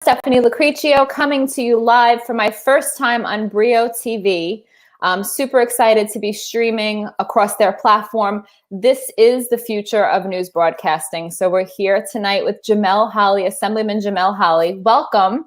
Stephanie Lucrezio coming to you live for my first time on Brio TV. I'm super excited to be streaming across their platform. This is the future of news broadcasting. So we're here tonight with Jamel Holley, Assemblyman Jamel Holley. Welcome.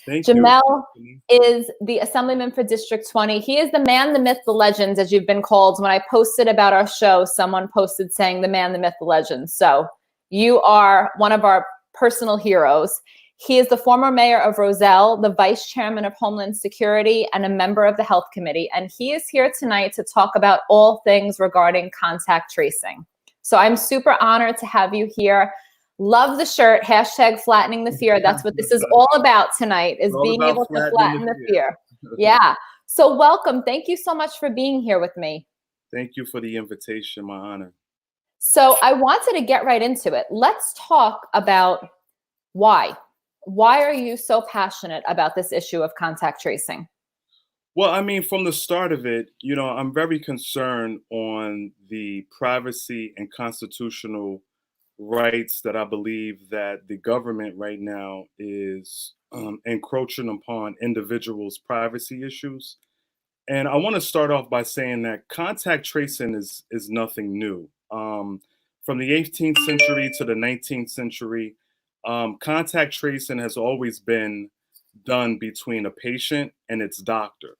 Thank Jamel you. is the Assemblyman for District 20. He is the man, the myth, the legend, as you've been called. When I posted about our show, someone posted saying the man, the myth, the legend. So you are one of our personal heroes. He is the former mayor of Roselle, the vice chairman of Homeland Security, and a member of the Health Committee. And he is here tonight to talk about all things regarding contact tracing. So I'm super honored to have you here. Love the shirt, hashtag flattening the fear. That's what this is all about tonight, is being able to flatten the fear. Yeah. So welcome. Thank you so much for being here with me. Thank you for the invitation. My honor. So I wanted to get right into it. Let's talk about why. Why are you so passionate about this issue of contact tracing? Well, I mean, from the start of it, I'm very concerned on the privacy and constitutional rights that I believe that the government right now is encroaching upon individuals' privacy issues. And I want to start off by saying that contact tracing is nothing new. From the 18th century to the 19th century, contact tracing has always been done between a patient and its doctor.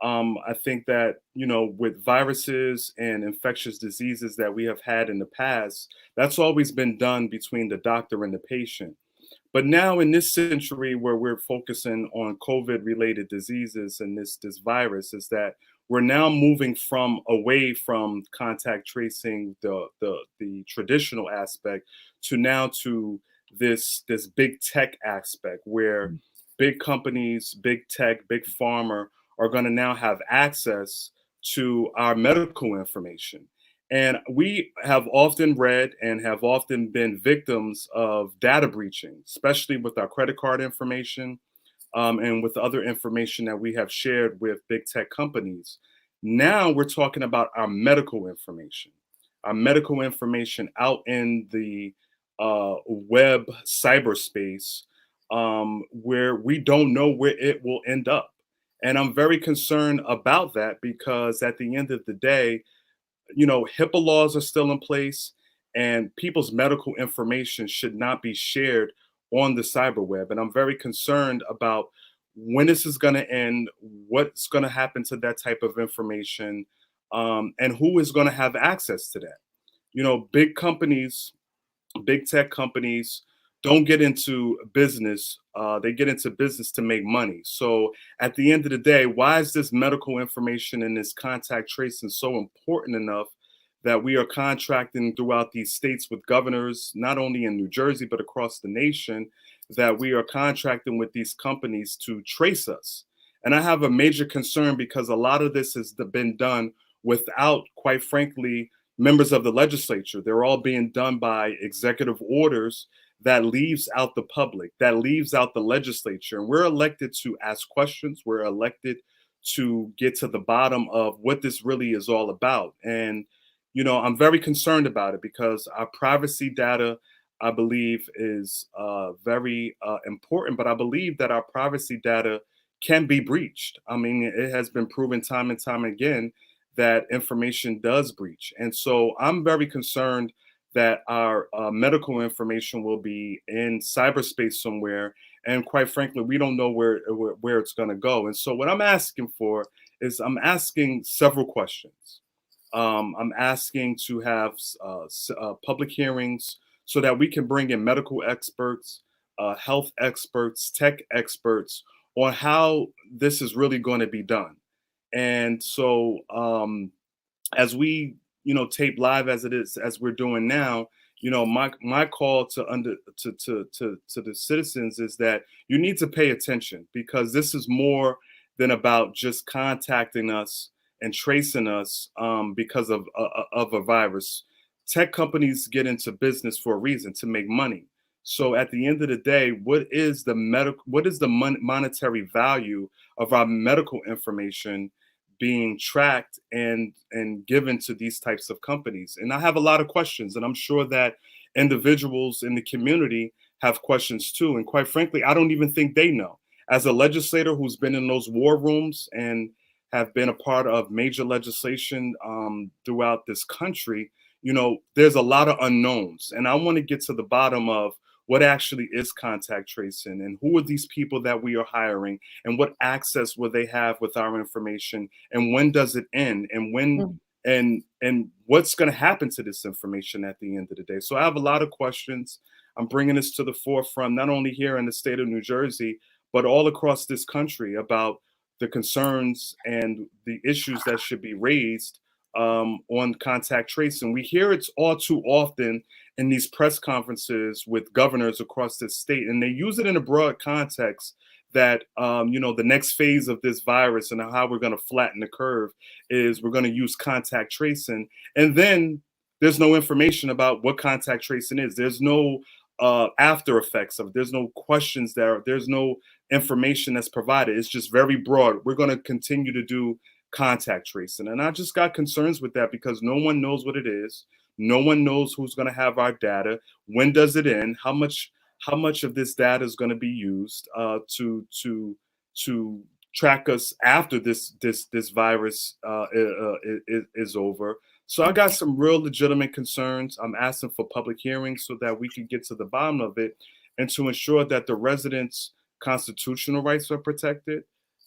I think that, with viruses and infectious diseases that we have had in the past, that's always been done between the doctor and the patient. But now in this century where we're focusing on COVID related diseases and this virus, is that we're now moving from away from contact tracing, the traditional aspect, to now to this big tech aspect where big companies, big tech, big pharma are going to now have access to our medical information. And we have often read and have often been victims of data breaching, especially with our credit card information, and with other information that we have shared with big tech companies. Now we're talking about our medical information out in the web cyberspace, where we don't know where it will end up. And I'm very concerned about that because at the end of the day, HIPAA laws are still in place, and people's medical information should not be shared on the cyber web. And I'm very concerned about when this is going to end, what's going to happen to that type of information, and who is going to have access to that. Big companies, big tech companies don't get into business. They get into business to make money. So at the end of the day, why is this medical information and this contact tracing so important enough that we are contracting throughout these states with governors, not only in New Jersey, but across the nation, that we are contracting with these companies to trace us? And I have a major concern because a lot of this has been done without, quite frankly, members of the legislature. They're all being done by executive orders that leaves out the public, that leaves out the legislature. And we're elected to ask questions. We're elected to get to the bottom of what this really is all about. And, I'm very concerned about it because our privacy data, I believe, is very important. But I believe that our privacy data can be breached. I mean, it has been proven time and time again that information does breach. And so I'm very concerned that our medical information will be in cyberspace somewhere, and quite frankly, we don't know where it's going to go. And so, what I'm asking for is, I'm asking several questions. I'm asking to have public hearings so that we can bring in medical experts, health experts, tech experts on how this is really going to be done. And so, as we tape live as it is, as we're doing now, my call to the citizens is that you need to pay attention, because this is more than about just contacting us and tracing us because of a virus. Tech companies get into business for a reason, to make money. So at the end of the day, what is the monetary value of our medical information being tracked and given to these types of companies? And I have a lot of questions, and I'm sure that individuals in the community have questions too. And quite frankly, I don't even think they know. As a legislator who's been in those war rooms and have been a part of major legislation throughout this country, there's a lot of unknowns. And I want to get to the bottom of what actually is contact tracing and who are these people that we are hiring and what access will they have with our information and when does it end and when and what's going to happen to this information at the end of the day. So I have a lot of questions. I'm bringing this to the forefront, not only here in the state of New Jersey, but all across this country about the concerns and the issues that should be raised on contact tracing. We hear it's all too often in these press conferences with governors across the state, and they use it in a broad context that, the next phase of this virus and how we're going to flatten the curve is we're going to use contact tracing. And then there's no information about what contact tracing is. There's no after effects of it. There's no questions there. There's no information that's provided. It's just very broad. We're going to continue to do contact tracing. And I just got concerns with that because no one knows what it is. No one knows who's going to have our data. When does it end? How much of this data is going to be used to track us after this virus is over? So I got some real legitimate concerns. I'm asking for public hearings so that we can get to the bottom of it and to ensure that the residents' constitutional rights are protected,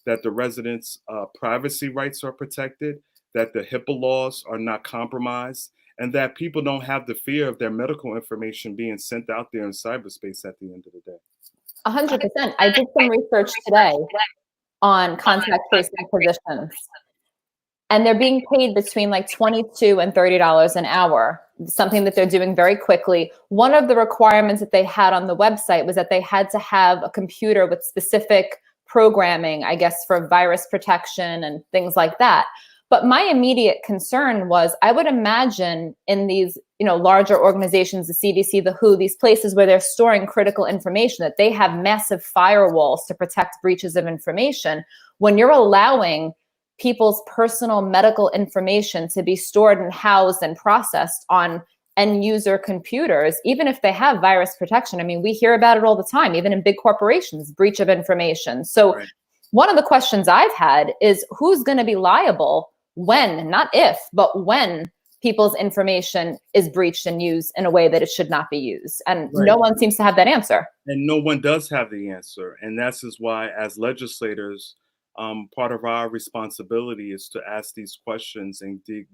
that the residents' privacy rights are protected, that the HIPAA laws are not compromised, and that people don't have the fear of their medical information being sent out there in cyberspace at the end of the day. 100%. I did some research today on contact tracing positions, and they're being paid between like $22 and $30 an hour, something that they're doing very quickly. One of the requirements that they had on the website was that they had to have a computer with specific programming, I guess, for virus protection and things like that. But my immediate concern was, I would imagine in these, larger organizations, the CDC, the WHO, these places where they're storing critical information, that they have massive firewalls to protect breaches of information. When you're allowing people's personal medical information to be stored and housed and processed on end user computers, even if they have virus protection, I mean, we hear about it all the time, even in big corporations, breach of information. So one of the questions I've had is who's going to be liable when, not if, but when people's information is breached and used in a way that it should not be used. And no one seems to have that answer. And no one does have the answer. And that's is why, as legislators, part of our responsibility is to ask these questions and dig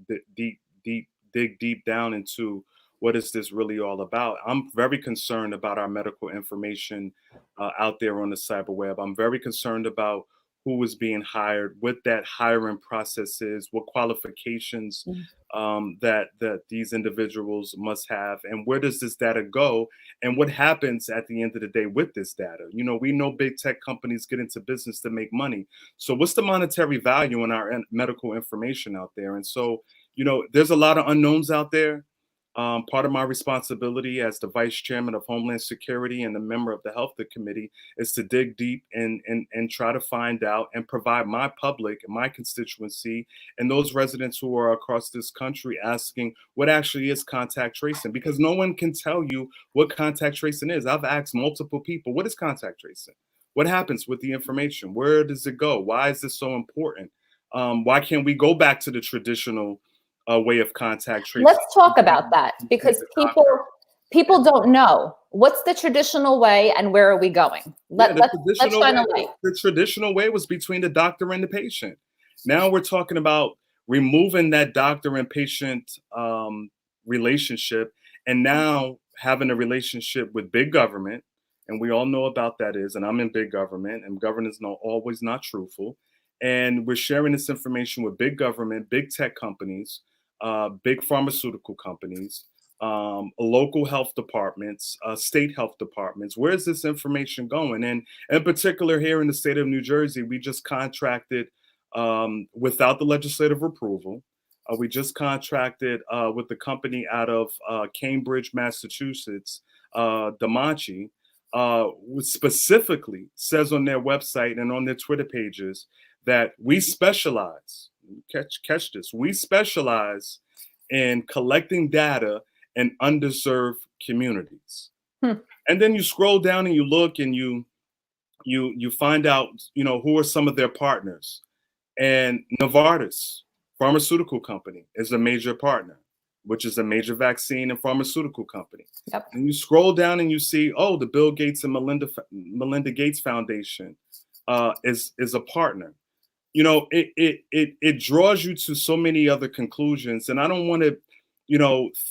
deep down into what is this really all about. I'm very concerned about our medical information out there on the cyber web. I'm very concerned about who is being hired, what that hiring process is, what qualifications that these individuals must have, and where does this data go, and what happens at the end of the day with this data. We know big tech companies get into business to make money. So what's the monetary value in our medical information out there? And so, there's a lot of unknowns out there. Part of my responsibility as the vice chairman of Homeland Security and a member of the Health Committee is to dig deep and try to find out and provide my public, my constituency, and those residents who are across this country asking what actually is contact tracing, because no one can tell you what contact tracing is. I've asked multiple people, what is contact tracing? What happens with the information? Where does it go? Why is this so important? Why can't we go back to the traditional way of contact tracing? Let's talk about that, because people don't know what's the traditional way and where are we going. Let's shine a light. The traditional way was between the doctor and the patient. Now we're talking about removing that doctor and patient relationship, and now having a relationship with big government, and we all know about that is, and I'm in big government, and governments are always not truthful, and we're sharing this information with big government, big tech companies, big pharmaceutical companies, local health departments, state health departments. Where is this information going? And in particular, here in the state of New Jersey, we just contracted without the legislative approval. We just contracted with the company out of Cambridge, Massachusetts, DeMonchi, which specifically says on their website and on their Twitter pages that we specialize, catch this, we specialize in collecting data in underserved communities. And then you scroll down and you look and you find out, who are some of their partners. And Novartis pharmaceutical company is a major partner, which is a major vaccine and pharmaceutical company. Yep. And you scroll down and you see, oh, the Bill Gates and Melinda Gates Foundation is a partner. It draws you to so many other conclusions, and I don't want to,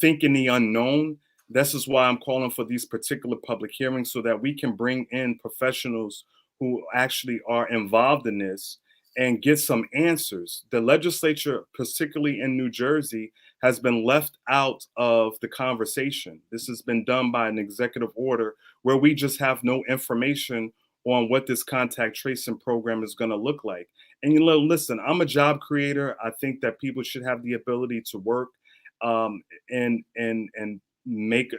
think in the unknown. This is why I'm calling for these particular public hearings, so that we can bring in professionals who actually are involved in this and get some answers. The legislature, particularly in New Jersey, has been left out of the conversation. This has been done by an executive order where we just have no information on what this contact tracing program is going to look like. And listen, I'm a job creator. I think that people should have the ability to work and make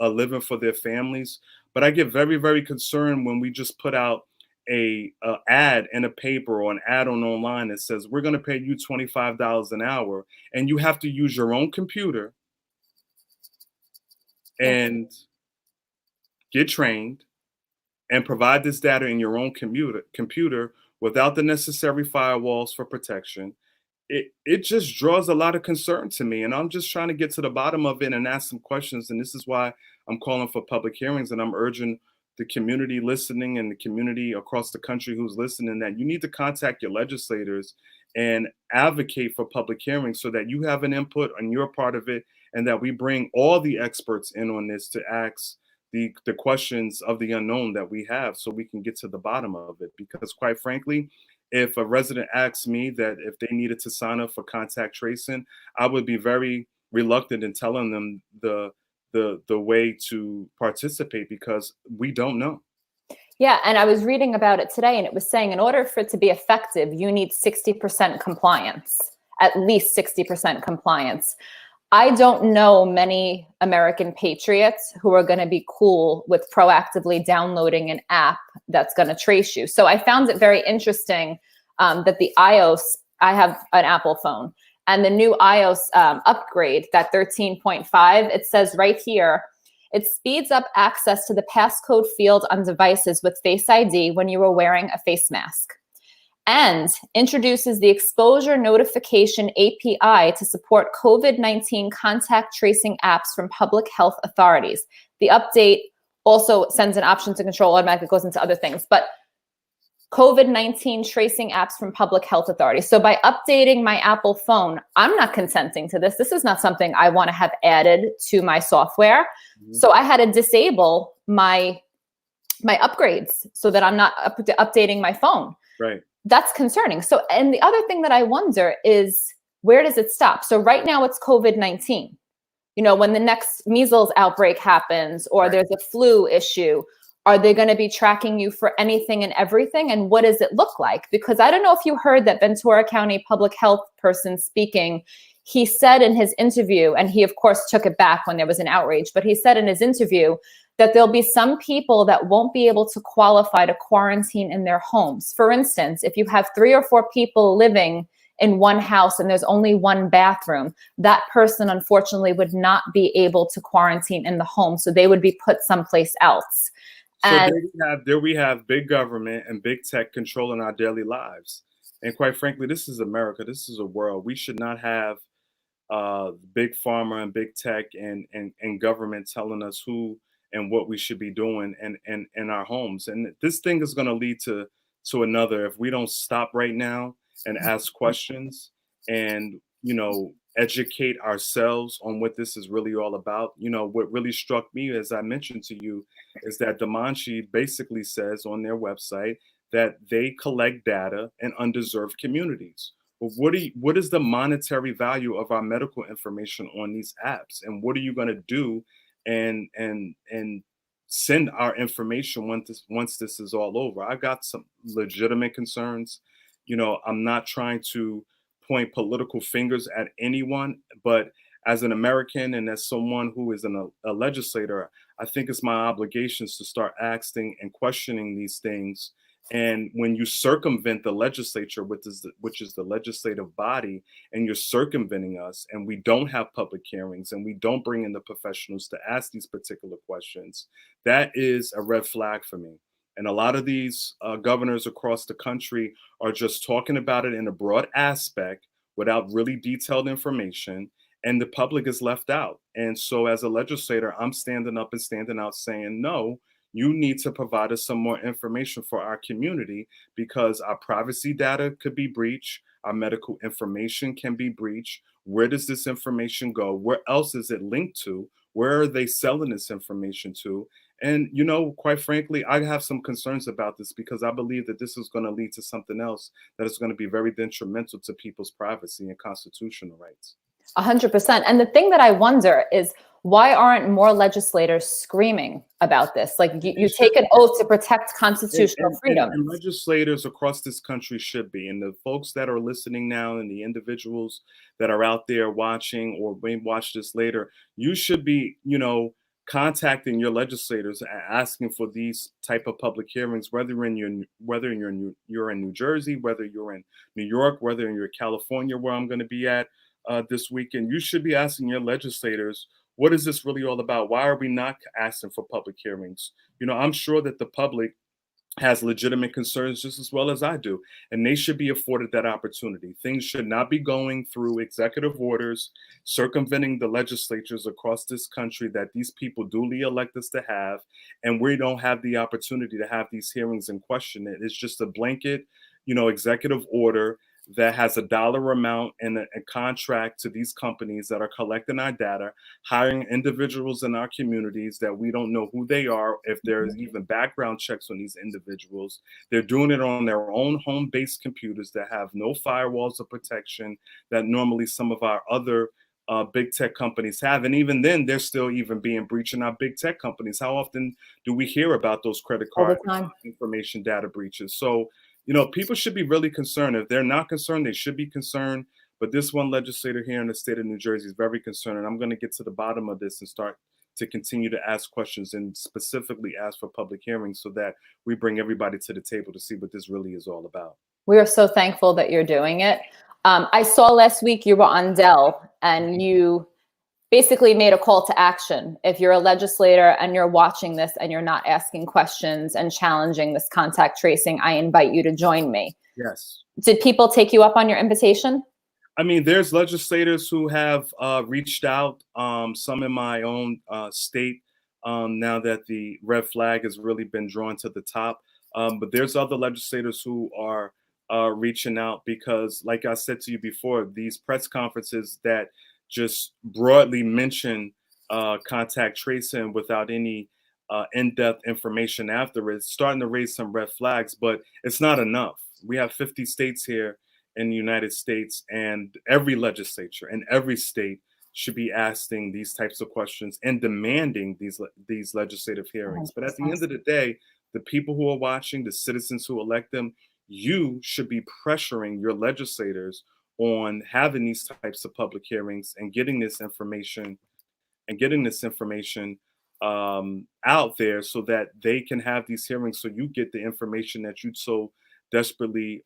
a living for their families. But I get very, very concerned when we just put out a ad in a paper or an ad online that says we're going to pay you $25 an hour, and you have to use your own computer and get trained and provide this data in your own computer without the necessary firewalls for protection. It just draws a lot of concern to me, and I'm just trying to get to the bottom of it and ask some questions. And this is why I'm calling for public hearings, and I'm urging the community listening and the community across the country who's listening that you need to contact your legislators and advocate for public hearings so that you have an input on your part of it, and that we bring all the experts in on this to ask the questions of the unknown that we have, so we can get to the bottom of it. Because quite frankly, if a resident asks me that if they needed to sign up for contact tracing, I would be very reluctant in telling them the way to participate, because we don't know. Yeah, and I was reading about it today, and it was saying in order for it to be effective, you need 60% compliance, at least 60% compliance. I don't know many American patriots who are going to be cool with proactively downloading an app that's going to trace you. So I found it very interesting that the iOS, I have an Apple phone, and the new iOS upgrade, that 13.5, it says right here, it speeds up access to the passcode field on devices with Face ID when you are wearing a face mask, and introduces the exposure notification API to support COVID-19 contact tracing apps from public health authorities. The update also sends an option to control automatically, goes into other things, but COVID-19 tracing apps from public health authorities. So by updating my Apple phone, I'm not consenting to this. This is not something I want to have added to my software. Mm-hmm. So I had to disable my upgrades so that I'm not updating my phone. Right. That's concerning. So, and the other thing that I wonder is, where does it stop? So right now it's COVID-19. When the next measles outbreak happens, or right, there's a flu issue, are they going to be tracking you for anything and everything? And what does it look like? Because I don't know if you heard that Ventura County public health person speaking, he said in his interview, and he of course took it back when there was an outrage, but he said in his interview that there'll be some people that won't be able to qualify to quarantine in their homes. For instance, if you have 3 or 4 people living in one house and there's only one bathroom, that person unfortunately would not be able to quarantine in the home. So they would be put someplace else. So there we have big government and big tech controlling our daily lives. And quite frankly, this is America. This is a world. We should not have big pharma and big tech and government telling us who and what we should be doing in our homes. And this thing is going to lead to another if we don't stop right now and ask questions and, educate ourselves on what this is really all about. What really struck me, as I mentioned to you, is that Demonchi basically says on their website that they collect data in undeserved communities. But what is the monetary value of our medical information on these apps? And what are you going to do and send our information once this is all over? I got some legitimate concerns. I'm not trying to point political fingers at anyone, but as an American and as someone who is a legislator, I think it's my obligations to start asking and questioning these things. And when you circumvent the legislature, which is the legislative body, and you're circumventing us, and we don't have public hearings, and we don't bring in the professionals to ask these particular questions, that is a red flag for me. And a lot of these governors across the country are just talking about it in a broad aspect without really detailed information, and the public is left out. And so, as a legislator, I'm standing up and standing out saying, no, you need to provide us some more information for our community, because our privacy data could be breached, our medical information can be breached. Where does this information go? Where else is it linked to? Where are they selling this information to? And, quite frankly, I have some concerns about this, because I believe that this is going to lead to something else that is going to be very detrimental to people's privacy and constitutional rights. 100%. And the thing that I wonder is, why aren't more legislators screaming about this? Like, you take an oath to protect constitutional freedom. And legislators across this country should be. And the folks that are listening now, and the individuals that are out there watching or may watch this later, you should be, contacting your legislators, asking for these type of public hearings, whether you're in New Jersey, whether you're in New York, whether you're in California, where I'm going to be at this weekend. You should be asking your legislators, what is this really all about? Why are we not asking for public hearings? I'm sure that the public has legitimate concerns just as well as I do, and they should be afforded that opportunity. Things should not be going through executive orders, circumventing the legislatures across this country that these people duly elect us to have, and we don't have the opportunity to have these hearings and question it. It's just a blanket, executive order that has a dollar amount and a contract to these companies that are collecting our data, hiring individuals in our communities that we don't know who they are, if there's even background checks on these individuals. They're doing it on their own home-based computers that have no firewalls of protection that normally some of our other big tech companies have. And even then, they're still even being breached in our big tech companies. How often do we hear about those credit card information data breaches? So, people should be really concerned. If they're not concerned, they should be concerned. But this one legislator here in the state of New Jersey is very concerned. And I'm going to get to the bottom of this and start to continue to ask questions, and specifically ask for public hearings, so that we bring everybody to the table to see what this really is all about. We are so thankful that you're doing it. I saw last week you were on Dell, and you basically made a call to action. If you're a legislator and you're watching this and you're not asking questions and challenging this contact tracing, I invite you to join me. Yes. Did people take you up on your invitation? I mean, there's legislators who have reached out, some in my own state, now that the red flag has really been drawn to the top. But there's other legislators who are reaching out, because, like I said to you before, these press conferences that just broadly mention contact tracing without any in-depth information after it's starting to raise some red flags, but it's not enough. We have 50 states here in the United States, and every legislature in every state should be asking these types of questions and demanding these legislative hearings. But at the end of the day, the people who are watching, the citizens who elect them, you should be pressuring your legislators on having these types of public hearings and getting this information out there, so that they can have these hearings, so you get the information that you so desperately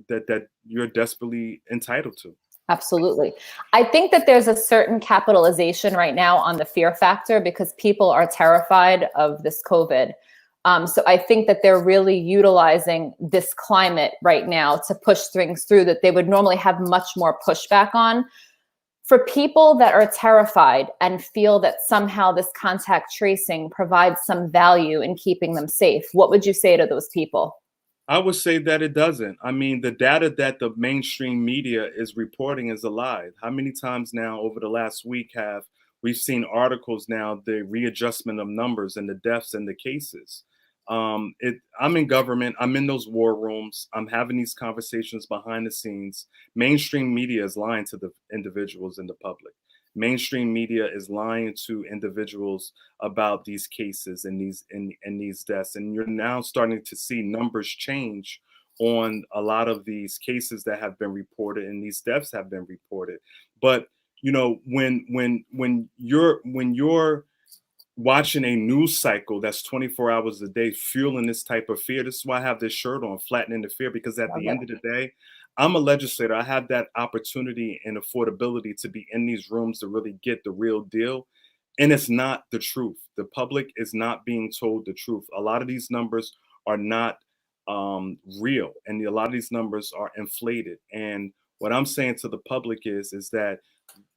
that you're desperately entitled to. Absolutely. I think that there's a certain capitalization right now on the fear factor, because people are terrified of this COVID. So I think that they're really utilizing this climate right now to push things through that they would normally have much more pushback on. For people that are terrified and feel that somehow this contact tracing provides some value in keeping them safe, what would you say to those people? I would say that it doesn't. I mean, the data that the mainstream media is reporting is a lie. How many times now over the last week have we've seen articles now, the readjustment of numbers and the deaths and the cases? I'm in government. I'm in those war rooms. I'm having these conversations behind the scenes. Mainstream media is lying to the individuals in the public. Mainstream media is lying to individuals about these cases and these deaths. And you're now starting to see numbers change on a lot of these cases that have been reported and these deaths have been reported. But you know, when you're watching a news cycle that's 24 hours a day fueling this type of fear, this is why I have this shirt on, flattening the fear, because at the end of the day, I'm a legislator. I have that opportunity and affordability to be in these rooms to really get the real deal. And it's not the truth. The public is not being told the truth. A lot of these numbers are not real, and a lot of these numbers are inflated. And what I'm saying to the public is that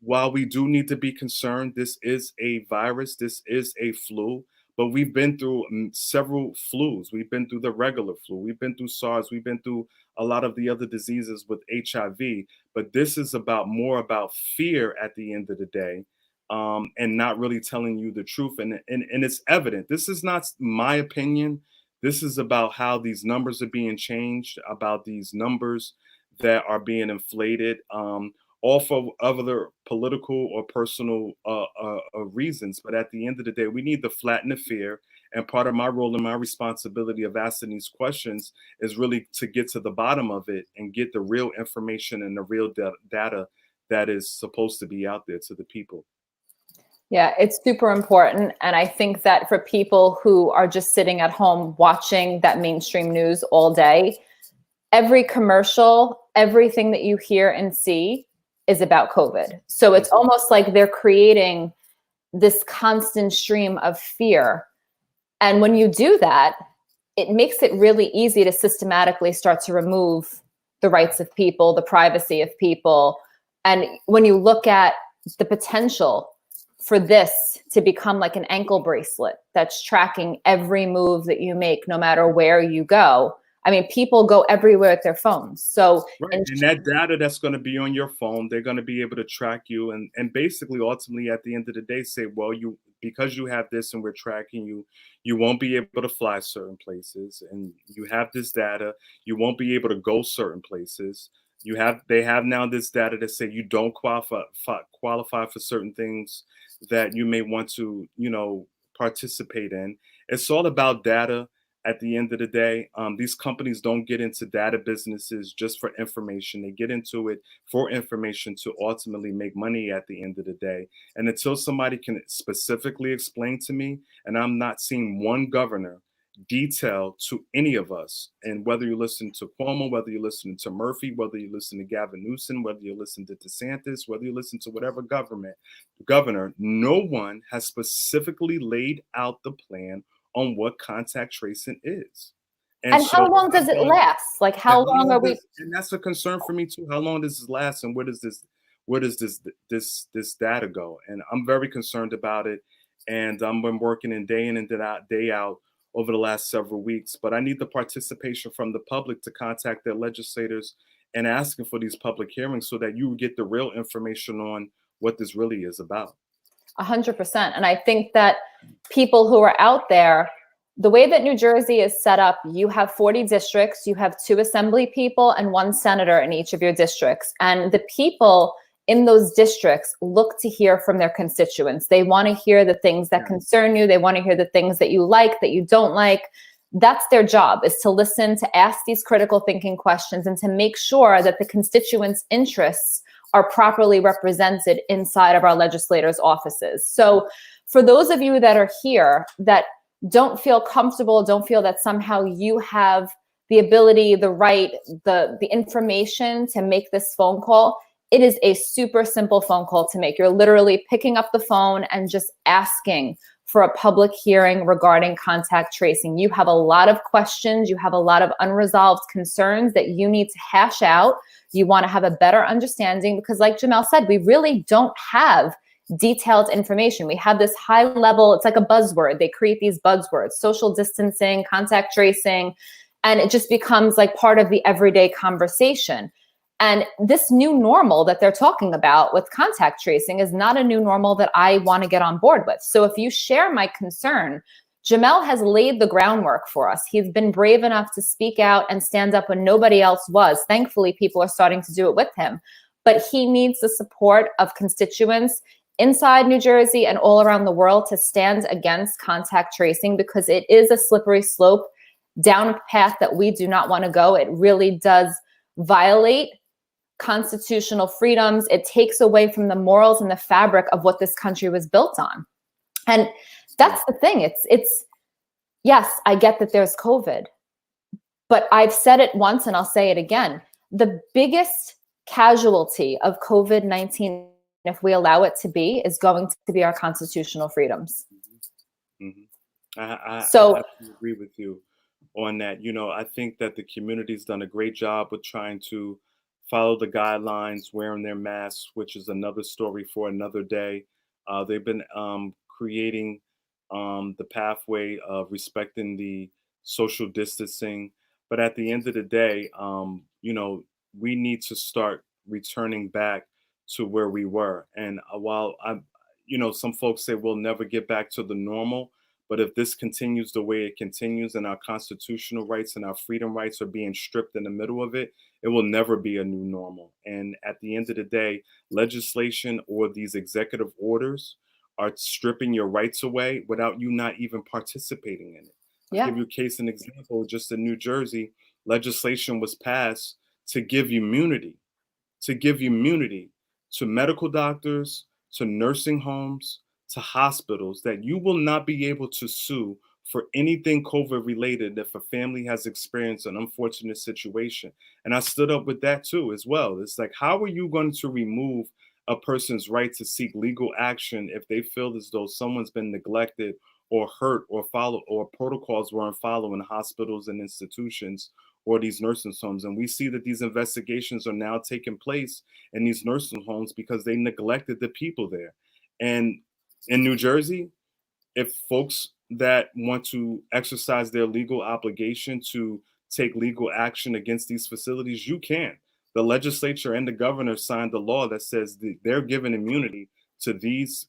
while we do need to be concerned, this is a virus, this is a flu, but we've been through several flus. We've been through the regular flu, we've been through SARS, we've been through a lot of the other diseases with HIV. But this is about more about fear at the end of the day, and not really telling you the truth. And it's evident. This is not my opinion. This is about how these numbers are being changed, about these numbers that are being inflated. Off of other political or personal reasons. But at the end of the day, we need to flatten the fear. And part of my role and my responsibility of asking these questions is really to get to the bottom of it and get the real information and the real data that is supposed to be out there to the people. Yeah, it's super important. And I think that for people who are just sitting at home watching that mainstream news all day, every commercial, everything that you hear and see is about COVID. So it's almost like they're creating this constant stream of fear. And when you do that, it makes it really easy to systematically start to remove the rights of people, the privacy of people. And when you look at the potential for this to become like an ankle bracelet that's tracking every move that you make, no matter where you go. I mean, people go everywhere with their phones. So, right. And that data that's going to be on your phone, they're going to be able to track you and basically ultimately at the end of the day say, well, because you have this and we're tracking you, you won't be able to fly certain places, and you have this data, you won't be able to go certain places. They have now this data that say you don't qualify for certain things that you may want to, participate in. It's all about data. At the end of the day, these companies don't get into data businesses just for information. They get into it for information to ultimately make money at the end of the day. And until somebody can specifically explain to me, and I'm not seeing one governor detail to any of us, and whether you listen to Cuomo, whether you listen to Murphy, whether you listen to Gavin Newsom, whether you listen to DeSantis, whether you listen to whatever governor, no one has specifically laid out the plan on what contact tracing is. And how long does it last? Like how long are we? And that's a concern for me too. How long does this last, and where does this data go? And I'm very concerned about it. And I've been working day in and day out over the last several weeks. But I need the participation from the public to contact their legislators and asking for these public hearings so that you get the real information on what this really is about. 100%. And I think that people who are out there, the way that New Jersey is set up, you have 40 districts, you have 2 assembly people and 1 senator in each of your districts. And the people in those districts look to hear from their constituents. They want to hear the things that concern you. They want to hear the things that you like, that you don't like. That's their job, is to listen, to ask these critical thinking questions, and to make sure that the constituents' interests are properly represented inside of our legislators' offices. So for those of you that are here that don't feel comfortable, don't feel that somehow you have the ability, the right, the information to make this phone call, it is a super simple phone call to make. You're literally picking up the phone and just asking for a public hearing regarding contact tracing. You have a lot of questions, you have a lot of unresolved concerns that you need to hash out. You want to have a better understanding because, like Jamel said, we really don't have detailed information. We have this high level, it's like a buzzword. They create these buzzwords, social distancing, contact tracing, and it just becomes like part of the everyday conversation. And this new normal that they're talking about with contact tracing is not a new normal that I want to get on board with. So if you share my concern, Jamel has laid the groundwork for us. He's been brave enough to speak out and stand up when nobody else was. Thankfully, people are starting to do it with him. But he needs the support of constituents inside New Jersey and all around the world to stand against contact tracing because it is a slippery slope. down a path that we do not want to go. It really does violate constitutional freedoms. It takes away from the morals and the fabric of what this country was built on. And that's the thing. It's yes, I get that there's COVID, but I've said it once and I'll say it again. The biggest casualty of COVID-19, if we allow it to be, is going to be our constitutional freedoms. Mm-hmm. I agree with you on that. You know, I think that the community's done a great job with trying to follow the guidelines, wearing their masks, which is another story for another day. They've been creating the pathway of respecting the social distancing. But at the end of the day, you know, we need to start returning back to where we were. And while you know, some folks say we'll never get back to the normal. But if this continues the way it continues and our constitutional rights and our freedom rights are being stripped in the middle of it, it will never be a new normal. And at the end of the day, legislation or these executive orders are stripping your rights away without you not even participating in it. I'll give you a case and example. Just in New Jersey, legislation was passed to give immunity to medical doctors, to nursing homes, to hospitals, that you will not be able to sue for anything COVID related if a family has experienced an unfortunate situation. And I stood up with that too as well. It's like, how are you going to remove a person's right to seek legal action if they feel as though someone's been neglected or hurt or protocols weren't followed in hospitals and institutions or these nursing homes? And we see that these investigations are now taking place in these nursing homes because they neglected the people there. And in New Jersey, if folks that want to exercise their legal obligation to take legal action against these facilities, you can. The legislature and the governor signed a law that says they're given immunity to these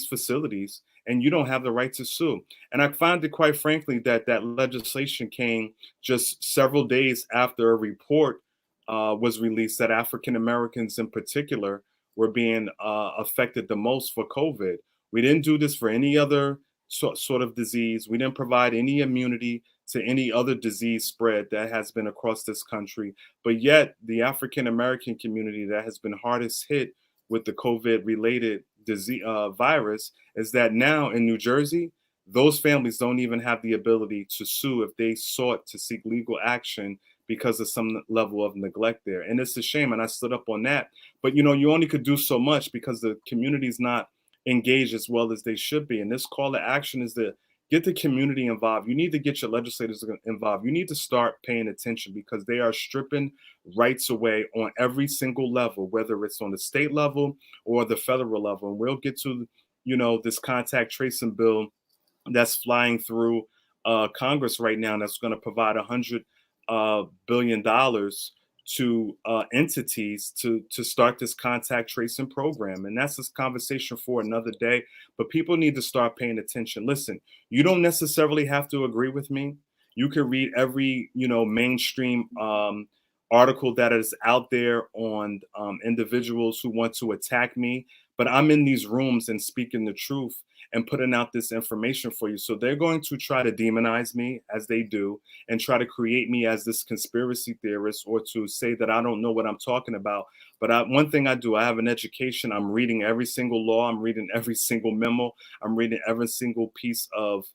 facilities, and you don't have the right to sue. And I find it, quite frankly, that that legislation came just several days after a report was released that African Americans in particular were being affected the most for COVID. We didn't do this for any other sort of disease. We didn't provide any immunity to any other disease spread that has been across this country. But yet, the African American community that has been hardest hit with the COVID related disease virus is that now in New Jersey, those families don't even have the ability to sue if they sought to seek legal action because of some level of neglect there. And it's a shame. And I stood up on that. But, you know, you only could do so much because the community's not engaged as well as they should be. And this call to action is to get the community involved. You need to get your legislators involved. You need to start paying attention because they are stripping rights away on every single level, whether it's on the state level or the federal level. And we'll get to, you know, this contact tracing bill that's flying through Congress right now. That's going to provide $100 billion to entities to start this contact tracing program. And that's this conversation for another day. But people need to start paying attention. Listen, you don't necessarily have to agree with me. You can read every, you know, mainstream article that is out there on individuals who want to attack me. But I'm in these rooms and speaking the truth and putting out this information for you. So they're going to try to demonize me, as they do, and try to create me as this conspiracy theorist or to say that I don't know what I'm talking about. But one thing I do, I have an education. I'm reading every single law. I'm reading every single memo. I'm reading every single piece of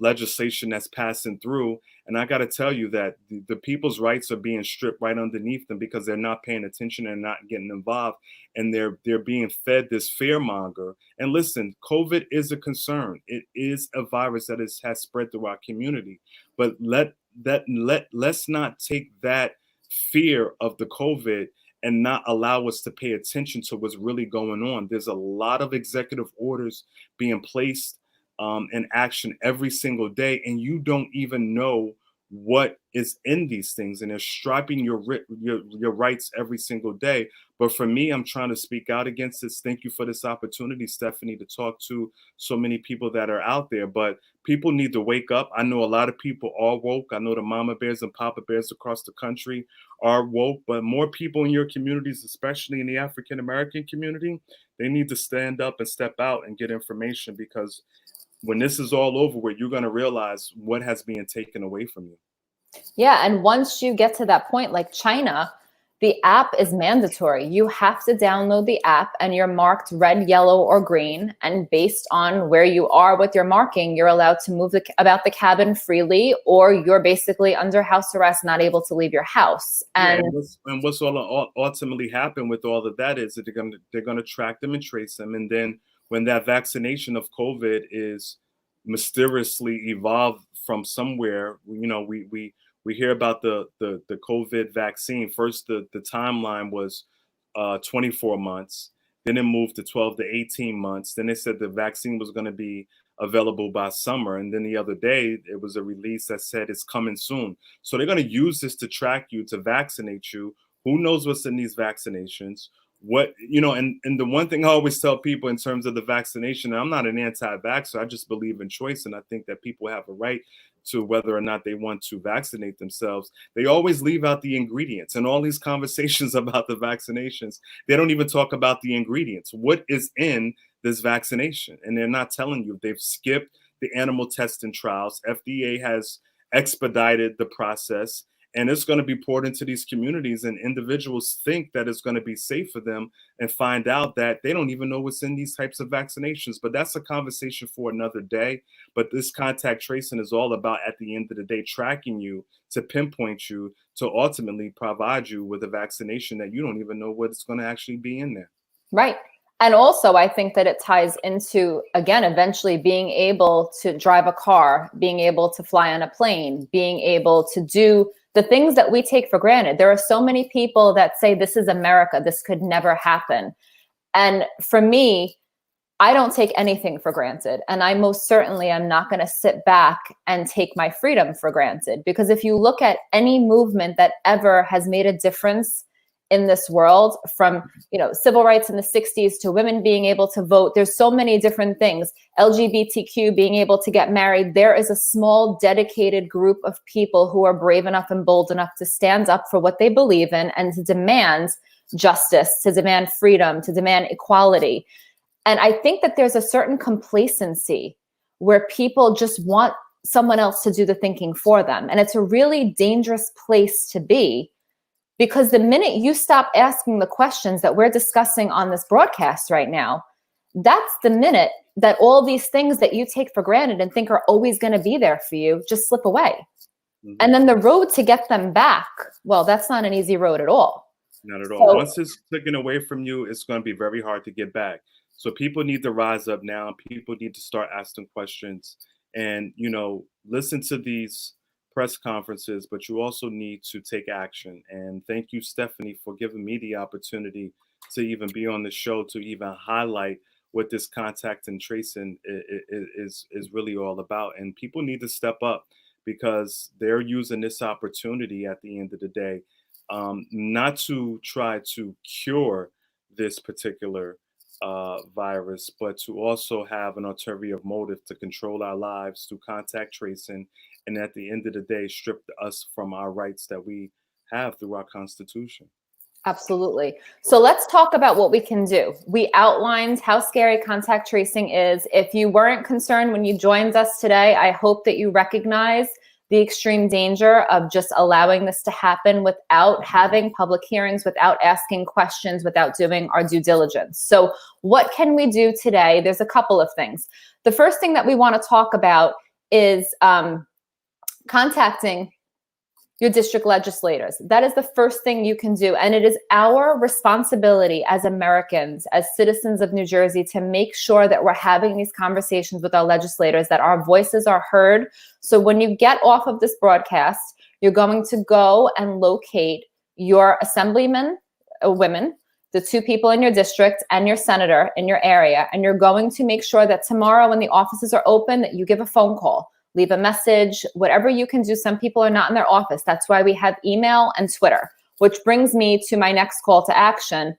legislation that's passing through. And I got to tell you that the people's rights are being stripped right underneath them because they're not paying attention and not getting involved. And they're being fed this fear monger. And listen, COVID is a concern. It is a virus that has spread through our community. But let's not take that fear of the COVID and not allow us to pay attention to what's really going on. There's a lot of executive orders being placed in action every single day, and you don't even know what is in these things, and they're stripping your rights every single day. But for me, I'm trying to speak out against this. Thank you for this opportunity, Stephanie, to talk to so many people that are out there. But people need to wake up. I know a lot of people are woke. I know the mama bears and papa bears across the country are woke, but more people in your communities, especially in the African American community, they need to stand up and step out and get information, because when this is all over with, you're going to realize what has been taken away from you. Yeah. And once you get to that point, like China, the app is mandatory. You have to download the app and you're marked red, yellow, or green. And based on where you are with your marking, you're allowed to move about the cabin freely, or you're basically under house arrest, not able to leave your house. And, what's all ultimately happen with all of that is that they're gonna track them and trace them. And then when that vaccination of COVID is mysteriously evolved from somewhere, we hear about the COVID vaccine. First, the timeline was 24 months. Then it moved to 12 to 18 months. Then they said the vaccine was going to be available by summer. And then the other day, it was a release that said it's coming soon. So they're going to use this to track you, to vaccinate you. Who knows what's in these vaccinations? And the one thing I always tell people in terms of the vaccination, I'm not an anti-vaxxer. I just believe in choice. And I think that people have a right to whether or not they want to vaccinate themselves. They always leave out the ingredients. And all these conversations about the vaccinations, they don't even talk about the ingredients. What is in this vaccination? And they're not telling you. They've skipped the animal testing trials. FDA has expedited the process. And it's going to be poured into these communities, and individuals think that it's going to be safe for them and find out that they don't even know what's in these types of vaccinations. But that's a conversation for another day. But this contact tracing is all about, at the end of the day, tracking you to pinpoint you to ultimately provide you with a vaccination that you don't even know what's going to actually be in there. Right. And also, I think that it ties into, again, eventually being able to drive a car, being able to fly on a plane, being able to do the things that we take for granted. There are so many people that say, this is America, this could never happen. And for me, I don't take anything for granted. And I most certainly am not going to sit back and take my freedom for granted. Because if you look at any movement that ever has made a difference in this world, from civil rights in the 60s to women being able to vote, there's so many different things. LGBTQ being able to get married. There is a small dedicated group of people who are brave enough and bold enough to stand up for what they believe in and to demand justice, to demand freedom, to demand equality. And I think that there's a certain complacency where people just want someone else to do the thinking for them. And it's a really dangerous place to be. Because the minute you stop asking the questions that we're discussing on this broadcast right now, that's the minute that all these things that you take for granted and think are always going to be there for you just slip away. Mm-hmm. And then the road to get them back, well, that's not an easy road at all. Not at all. Once it's taken away from you, it's going to be very hard to get back. So people need to rise up now. People need to start asking questions and, listen to these press conferences, but you also need to take action. And thank you, Stephanie, for giving me the opportunity to even be on the show, to even highlight what this contact and tracing is really all about. And people need to step up because they're using this opportunity at the end of the day, not to try to cure this particular virus, but to also have an ulterior motive to control our lives through contact tracing, and at the end of the day, strip us from our rights that we have through our Constitution. Absolutely. So let's talk about what we can do. We outlined how scary contact tracing is. If you weren't concerned when you joined us today, I hope that you recognize the extreme danger of just allowing this to happen without having public hearings, without asking questions, without doing our due diligence. So what can we do today? There's a couple of things. The first thing that we want to talk about is contacting your district legislators. That is the first thing you can do. And it is our responsibility as Americans, as citizens of New Jersey, to make sure that we're having these conversations with our legislators, that our voices are heard. So when you get off of this broadcast, you're going to go and locate your assemblyman, women, the two people in your district, and your senator in your area. And you're going to make sure that tomorrow when the offices are open, that you give a phone call. Leave a message, whatever you can do. Some people are not in their office. That's why we have email and Twitter, which brings me to my next call to action,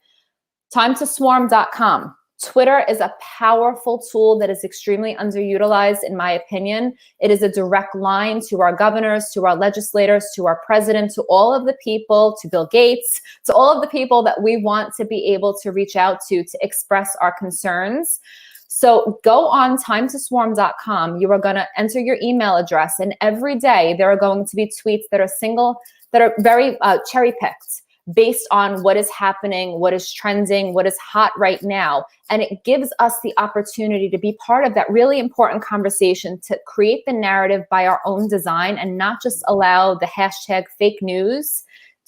timetoswarm.com. Twitter is a powerful tool that is extremely underutilized, in my opinion. It is a direct line to our governors, to our legislators, to our president, to all of the people, to Bill Gates, to all of the people that we want to be able to reach out to express our concerns. So go on timetoswarm.com. You are going to enter your email address, and every day there are going to be tweets that are very cherry picked based on what is happening, what is trending, what is hot right now. And it gives us the opportunity to be part of that really important conversation, to create the narrative by our own design and not just allow the hashtag fake news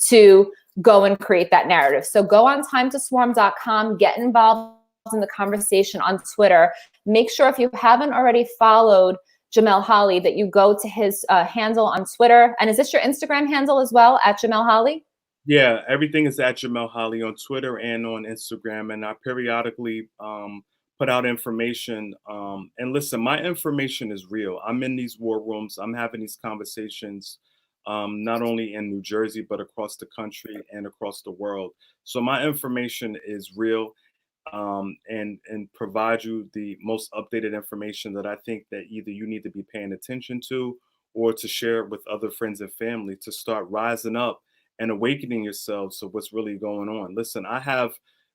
to go and create that narrative. So go on timetoswarm.com, get involved in the conversation on Twitter. Make sure, if you haven't already followed Jamel Holley, that you go to his handle on Twitter. And is this your Instagram handle as well, at Jamel Holley? Yeah, everything is at Jamel Holley on Twitter and on Instagram, and I periodically put out information. And listen, my information is real. I'm in these war rooms. I'm having these conversations, not only in New Jersey but across the country and across the world. So my information is real, and provide you the most updated information that I think that either you need to be paying attention to, or to share with other friends and family, to start rising up and awakening yourselves to what's really going on. Listen, I have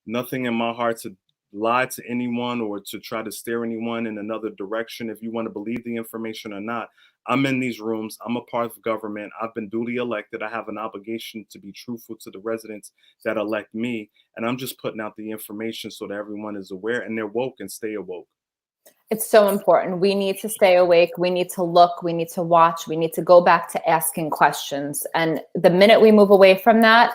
nothing in my heart to lie to anyone or to try to steer anyone in another direction. If you want to believe the information or not, I'm in these rooms. I'm a part of government. I've been duly elected. I have an obligation to be truthful to the residents that elect me. And I'm just putting out the information so that everyone is aware and they're woke and stay awoke. It's so important. We need to stay awake. We need to look. We need to watch. We need to go back to asking questions. And the minute we move away from that,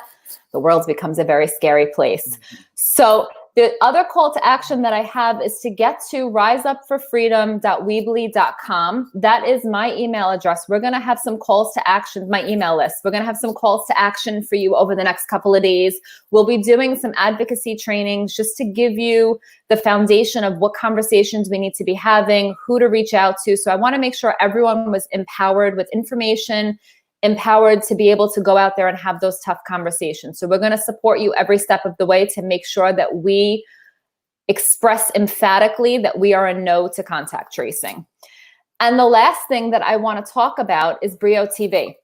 the world becomes a very scary place. So the other call to action that I have is to get to riseupforfreedom.weebly.com. That is my email address. We're going to have some calls to action, my email list. We're going to have some calls to action for you over the next couple of days. We'll be doing some advocacy trainings just to give you the foundation of what conversations we need to be having, who to reach out to. So I want to make sure everyone was empowered with information, empowered to be able to go out there and have those tough conversations. So we're going to support you every step of the way to make sure that we express emphatically that we are a no to contact tracing. And the last thing that I want to talk about is Brio TV.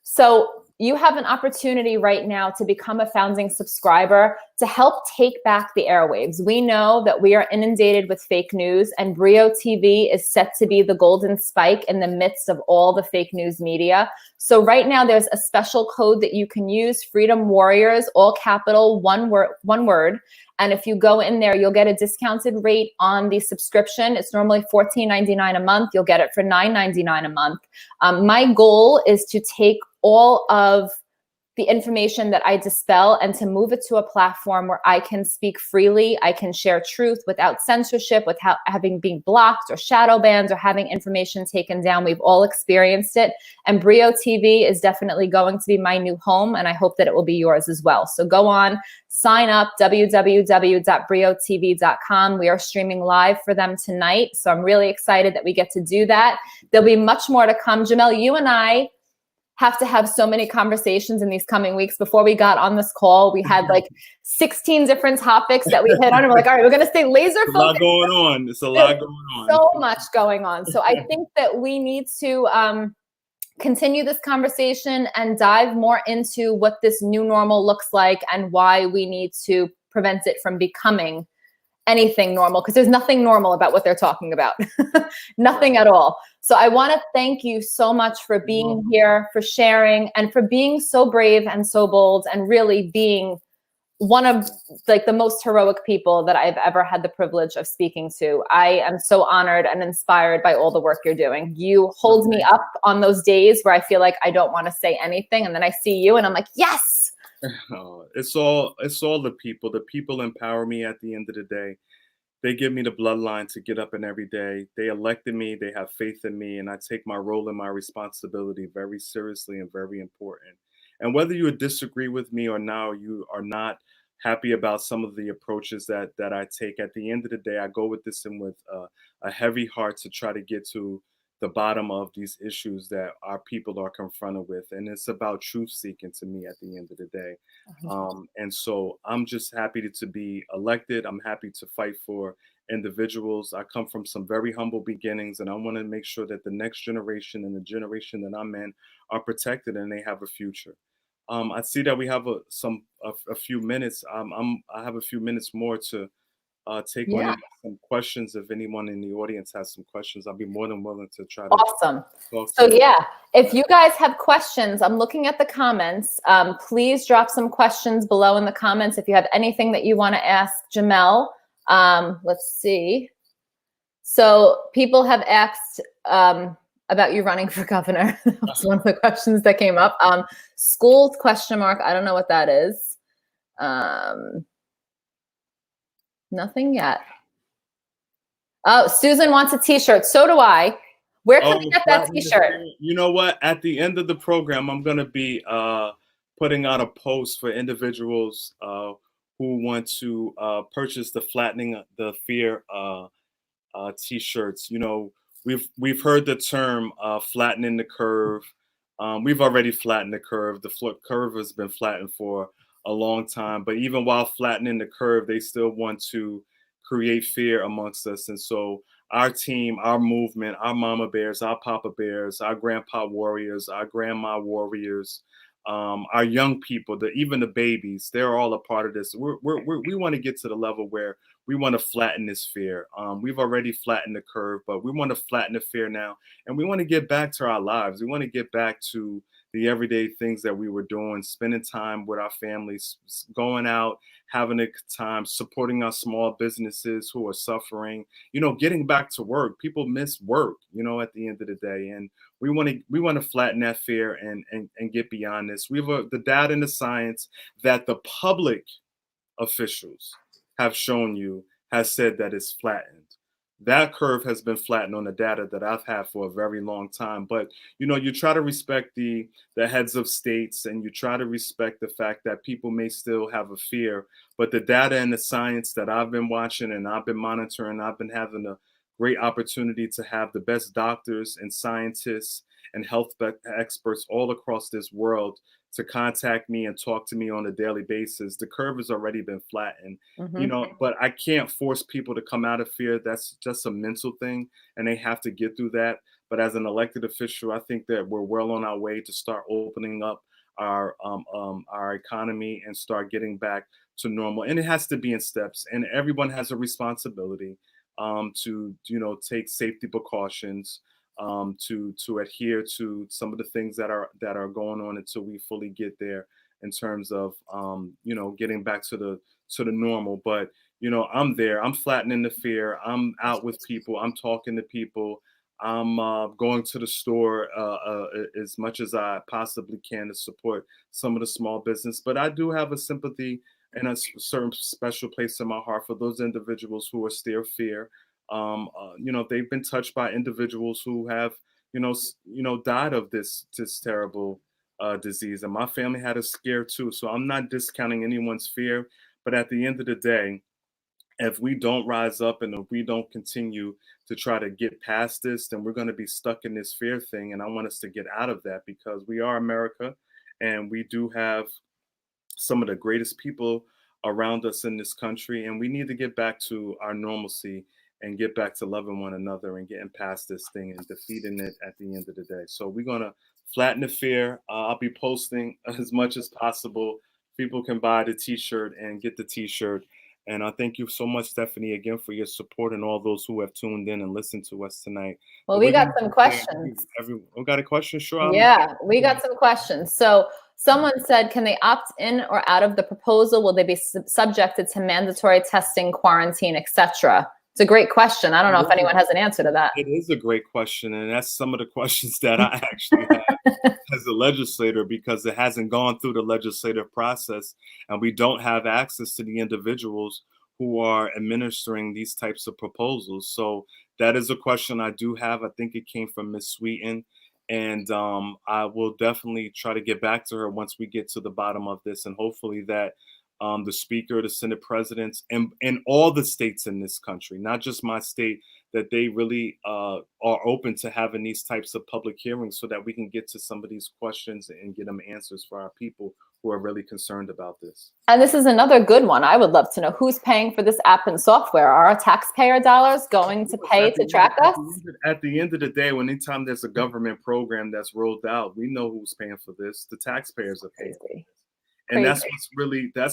So you have an opportunity right now to become a founding subscriber to help take back the airwaves. We know that we are inundated with fake news, and Brio TV is set to be the golden spike in the midst of all the fake news media. So right now there's a special code that you can use, Freedom Warriors, all capital, one word. And if you go in there, you'll get a discounted rate on the subscription. It's normally $14.99 a month. You'll get it for $9.99 a month. My goal is to take all of the information that I dispel and to move it to a platform where I can speak freely. I can share truth without censorship, without having been blocked or shadow banned or having information taken down. We've all experienced it. And Brio TV is definitely going to be my new home, and I hope that it will be yours as well. So go on, sign up, www.briotv.com. We are streaming live for them tonight. So I'm really excited that we get to do that. There'll be much more to come. Jamel, you and I have to have so many conversations in these coming weeks. Before we got on this call, we had like 16 different topics that we hit on, and we're like, all right, we're going to stay laser focused. There's a lot going on. It's a lot going on. So much going on. So I think that we need to continue this conversation and dive more into what this new normal looks like and why we need to prevent it from becoming anything normal, because there's nothing normal about what they're talking about. Nothing at all. So I want to thank you so much for being here, for sharing, and for being so brave and so bold, and really being one of like the most heroic people that I've ever had the privilege of speaking to. I am so honored and inspired by all the work you're doing. You hold me up on those days where I feel like I don't want to say anything, and then I see you and I'm like, yes. It's all the people. The people empower me at the end of the day. They give me the bloodline to get up in every day. They elected me. They have faith in me, and I take my role and my responsibility very seriously and very important. And whether you disagree with me or now, you are not happy about some of the approaches that I take. At the end of the day, I go with this and with a heavy heart to try to get to the bottom of these issues that our people are confronted with. And it's about truth seeking to me at the end of the day. And so I'm just happy to be elected. I'm happy to fight for individuals. I come from some very humble beginnings, and I want to make sure that the next generation and the generation that I'm in are protected and they have a future. I see that we have a few minutes. I have a few minutes more to take on Yeah. some questions. If anyone in the audience has some questions, I'll be more than willing to try to Awesome. talk So to yeah, if you guys have questions, I'm looking at the comments. Please drop some questions below in the comments if you have anything that you want to ask Jamel. Let's see. So people have asked about you running for governor. That was one of the questions that came up. Schools question mark. I don't know what that is. Nothing yet. Oh, Susan wants a t-shirt. So do I. Where can we get that t-shirt? You know what? At the end of the program, I'm going to be putting out a post for individuals who want to purchase the Flattening the Fear t-shirts. You know, we've heard the term flattening the curve. We've already flattened the curve. The curve has been flattened for a long time, but even while flattening the curve, they still want to create fear amongst us. And so our team, our movement, our mama bears, our papa bears, our grandpa warriors, our grandma warriors, our young people, even the babies, they're all a part of this. We want to get to the level where we want to flatten this fear. We've already flattened the curve, but we want to flatten the fear now. And we want to get back to our lives. We want to get back to the everyday things that we were doing, spending time with our families, going out, having a good time, supporting our small businesses who are suffering, you know, getting back to work. People miss work, you know, at the end of the day. And we want to flatten that fear and get beyond this. We have the data and the science that the public officials have shown you has said that it's flattened. That curve has been flattened on the data that I've had for a very long time. But you know, you try to respect the heads of states, and you try to respect the fact that people may still have a fear. But the data and the science that I've been watching and I've been monitoring, I've been having a great opportunity to have the best doctors and scientists and health experts all across this world to contact me and talk to me on a daily basis. The curve has already been flattened, you know, but I can't force people to come out of fear. That's just a mental thing, and they have to get through that. But as an elected official, I think that we're well on our way to start opening up our economy and start getting back to normal. And it has to be in steps, and everyone has a responsibility to, you know, take safety precautions, to adhere to some of the things that are going on until we fully get there in terms of you know, getting back to the normal. But you know, I'm there. I'm flattening the fear. I'm out with people. I'm talking to people. I'm going to the store as much as I possibly can to support some of the small business. But I do have a sympathy and a certain special place in my heart for those individuals who are still fear. You know, they've been touched by individuals who have, you know, died of this terrible disease, and my family had a scare too. So I'm not discounting anyone's fear, but at the end of the day, if we don't rise up and if we don't continue to try to get past this, then we're going to be stuck in this fear thing. And I want us to get out of that, because we are America, and we do have some of the greatest people around us in this country, and we need to get back to our normalcy and get back to loving one another and getting past this thing and defeating it at the end of the day. So we're going to flatten the fear. I'll be posting as much as possible. People can buy the t-shirt and get the t-shirt. And I thank you so much, Stephanie, again, for your support, and all those who have tuned in and listened to us tonight. Well, we got some questions. We got a question? Sure. Yeah, we got some questions. So someone said, can they opt in or out of the proposal? Will they be subjected to mandatory testing, quarantine, etc.? It's a great question. I don't know if anyone has an answer to that. It is a great question, and that's some of the questions that I actually have as a legislator, because it hasn't gone through the legislative process, and we don't have access to the individuals who are administering these types of proposals. So that is a question I do have. I think it came from Ms. Sweeten, and I will definitely try to get back to her once we get to the bottom of this, and hopefully that the speaker, the Senate presidents, and all the states in this country, not just my state, that they really are open to having these types of public hearings so that we can get to some of these questions and get them answers for our people who are really concerned about this. And this is another good one. I would love to know who's paying for this app and software. Are our taxpayer dollars going to pay to track us? At the end of the day, anytime there's a government program that's rolled out, we know who's paying for this. The taxpayers are paying for this. And that's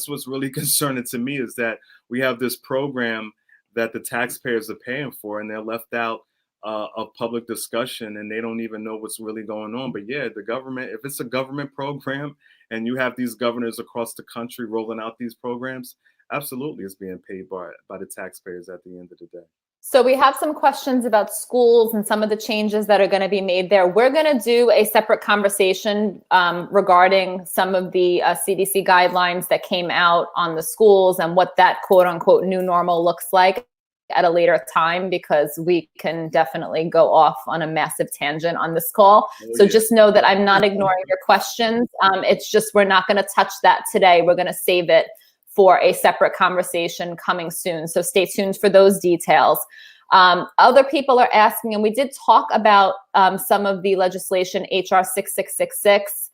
what's really concerning to me, is that we have this program that the taxpayers are paying for, and they're left out of public discussion, and they don't even know what's really going on. But yeah, the government, if it's a government program and you have these governors across the country rolling out these programs, absolutely it's being paid by the taxpayers at the end of the day. So we have some questions about schools and some of the changes that are going to be made there. We're going to do a separate conversation regarding some of the CDC guidelines that came out on the schools and what that quote unquote new normal looks like at a later time, because we can definitely go off on a massive tangent on this call. So Yeah. just know that I'm not ignoring your questions. It's just, we're not going to touch that today. We're going to save it for a separate conversation coming soon. So stay tuned for those details. Other people are asking, and we did talk about some of the legislation, HR 6666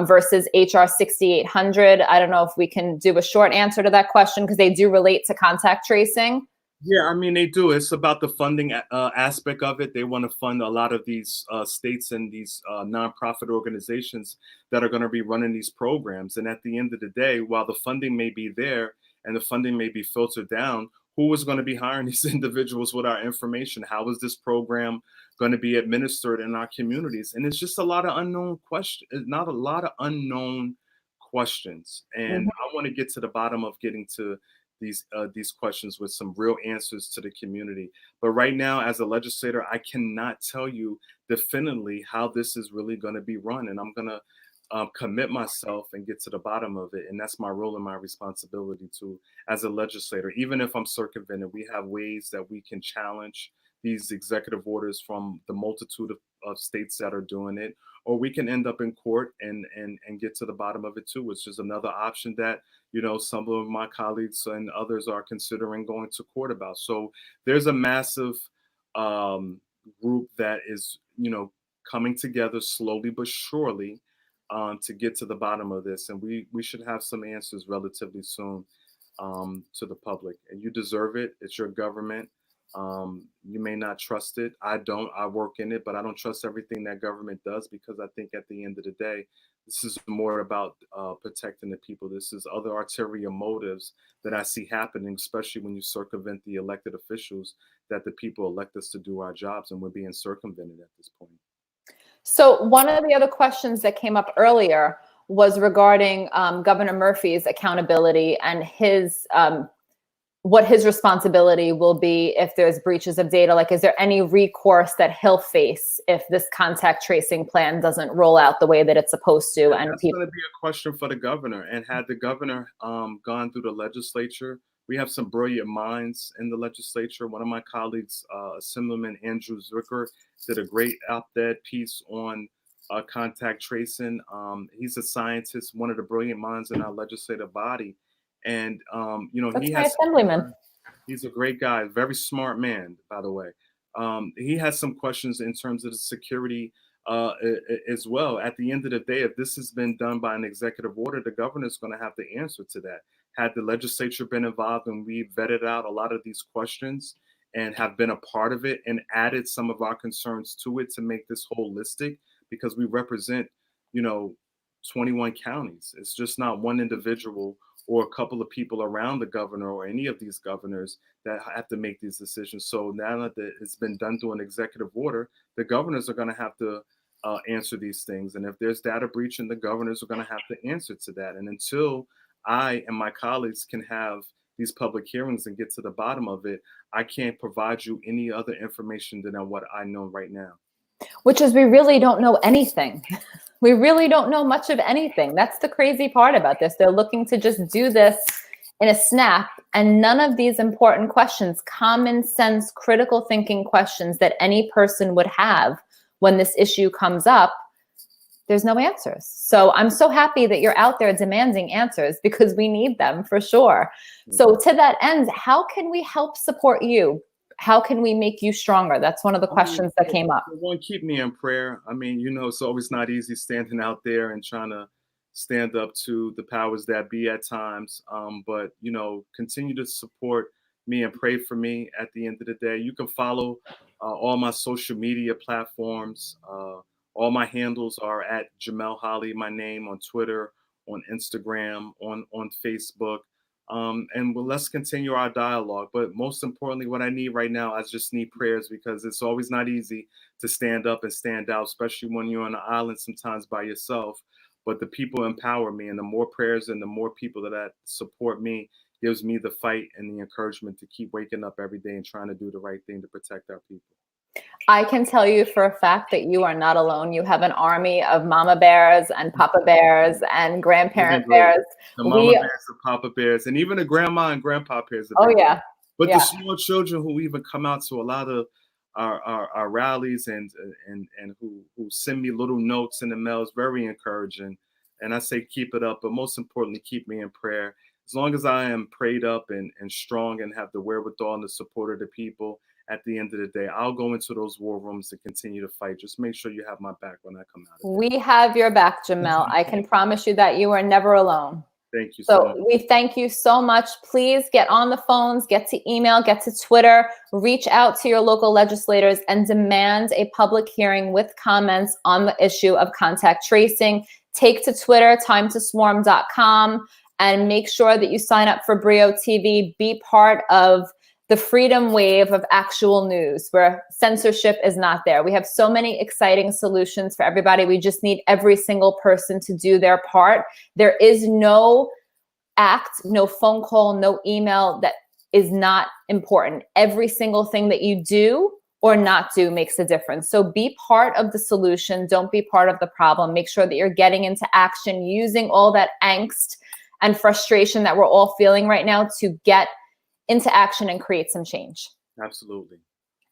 versus HR 6800. I don't know if we can do a short answer to that question, because they do relate to contact tracing. Yeah, I mean, they do. It's about the funding aspect of it. They want to fund a lot of these states and these nonprofit organizations that are going to be running these programs. And at the end of the day, while the funding may be there and the funding may be filtered down, who is going to be hiring these individuals with our information? How is this program going to be administered in our communities? And it's just a lot of unknown questions, not a lot of unknown questions. And I want to get to the bottom of getting to these questions with some real answers to the community. But right now, as a legislator, I cannot tell you definitively how this is really going to be run, and I'm going to commit myself and get to the bottom of it. And that's my role and my responsibility to, as a legislator. Even if I'm circumvented, we have ways that we can challenge these executive orders from the multitude of states that are doing it, or we can end up in court and get to the bottom of it too, which is another option that, you know, some of my colleagues and others are considering going to court about. So there's a massive group that is, you know, coming together slowly but surely to get to the bottom of this, and we should have some answers relatively soon to the public. And you deserve it. It's your government. You may not trust it. I don't. I work in it, but I don't trust everything that government does, because I think at the end of the day, this is more about protecting the people. This is other ulterior motives that I see happening, especially when you circumvent the elected officials that the people elect us to do our jobs, and we're being circumvented at this point. So one of the other questions that came up earlier was regarding Governor Murphy's accountability and his what his responsibility will be if there's breaches of data. Like, is there any recourse that he'll face if this contact tracing plan doesn't roll out the way that it's supposed to? And that's people, going to be a question for the governor. And had the governor gone through the legislature, we have some brilliant minds in the legislature. One of my colleagues, Assemblyman Andrew Zucker, did a great op-ed piece on contact tracing. He's a scientist, one of the brilliant minds in our legislative body. And, you know, that's my Assemblyman. He's a great guy, very smart man, by the way. He has some questions in terms of the security as well. At the end of the day, if this has been done by an executive order, the governor's going to have to answer to that. Had the legislature been involved and we vetted out a lot of these questions and have been a part of it and added some of our concerns to it to make this holistic, because we represent, you know, 21 counties. It's just not one individual or a couple of people around the governor or any of these governors that have to make these decisions. So now that it's been done through an executive order, the governors are going to have to answer these things. And if there's data breach, and the governors are going to have to answer to that. And until I and my colleagues can have these public hearings and get to the bottom of it, I can't provide you any other information than what I know right now. Which is, we really don't know anything. We really don't know much of anything. That's the crazy part about this. They're looking to just do this in a snap, and none of these important questions, common sense, critical thinking questions that any person would have when this issue comes up, there's no answers. So I'm so happy that you're out there demanding answers, because we need them for sure. So to that end, how can we help support you? How can we make you stronger? That's one of the questions that came up. One, keep me in prayer. I mean, you know, it's always not easy standing out there and trying to stand up to the powers that be at times. But, you know, continue to support me and pray for me at the end of the day. You can follow all my social media platforms. All my handles are at Jamel Holley, my name, on Twitter, on Instagram, on Facebook. And let's continue our dialogue. But most importantly, what I need right now, I just need prayers, because it's always not easy to stand up and stand out, especially when you're on an island sometimes by yourself. But the people empower me, and the more prayers and the more people that support me gives me the fight and the encouragement to keep waking up every day and trying to do the right thing to protect our people. I can tell you for a fact that you are not alone. You have an army of mama bears and papa bears and grandparent bears. The mama bears, the papa bears, and even the grandma and grandpa bears. Oh yeah. But the small children who even come out to a lot of our rallies and who send me little notes in the mail is very encouraging. And I say keep it up, but most importantly, keep me in prayer. As long as I am prayed up and strong and have the wherewithal and the support of the people, at the end of the day, I'll go into those war rooms to continue to fight. Just make sure you have my back when I come out. We have your back, Jamel. I can promise you that you are never alone. Thank you so much. We thank you so much. Please get on the phones, get to email, get to Twitter, reach out to your local legislators and demand a public hearing with comments on the issue of contact tracing. Take to Twitter, timetoswarm.com, and make sure that you sign up for Brio TV. Be part of the freedom wave of actual news where censorship is not there. We have so many exciting solutions for everybody. We just need every single person to do their part. There is no act, no phone call, no email that is not important. Every single thing that you do or not do makes a difference. So be part of the solution. Don't be part of the problem. Make sure that you're getting into action, using all that angst and frustration that we're all feeling right now to get into action and create some change. Absolutely.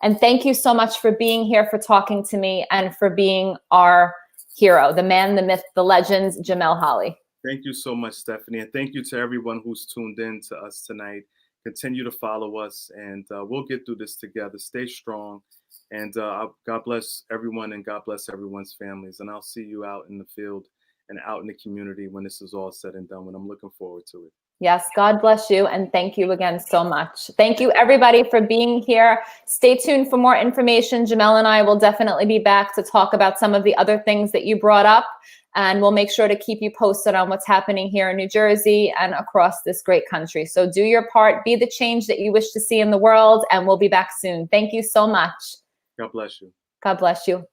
And thank you so much for being here, for talking to me, and for being our hero, the man, the myth, the legend, Jamel Holley. Thank you so much, Stephanie. And thank you to everyone who's tuned in to us tonight. Continue to follow us, and we'll get through this together. Stay strong. And God bless everyone, and God bless everyone's families. And I'll see you out in the field and out in the community when this is all said and done, when I'm looking forward to it. Yes, God bless you, and thank you again so much. Thank you, everybody, for being here. Stay tuned for more information. Jamel and I will definitely be back to talk about some of the other things that you brought up, and we'll make sure to keep you posted on what's happening here in New Jersey and across this great country. So do your part, be the change that you wish to see in the world, and we'll be back soon. Thank you so much. God bless you. God bless you.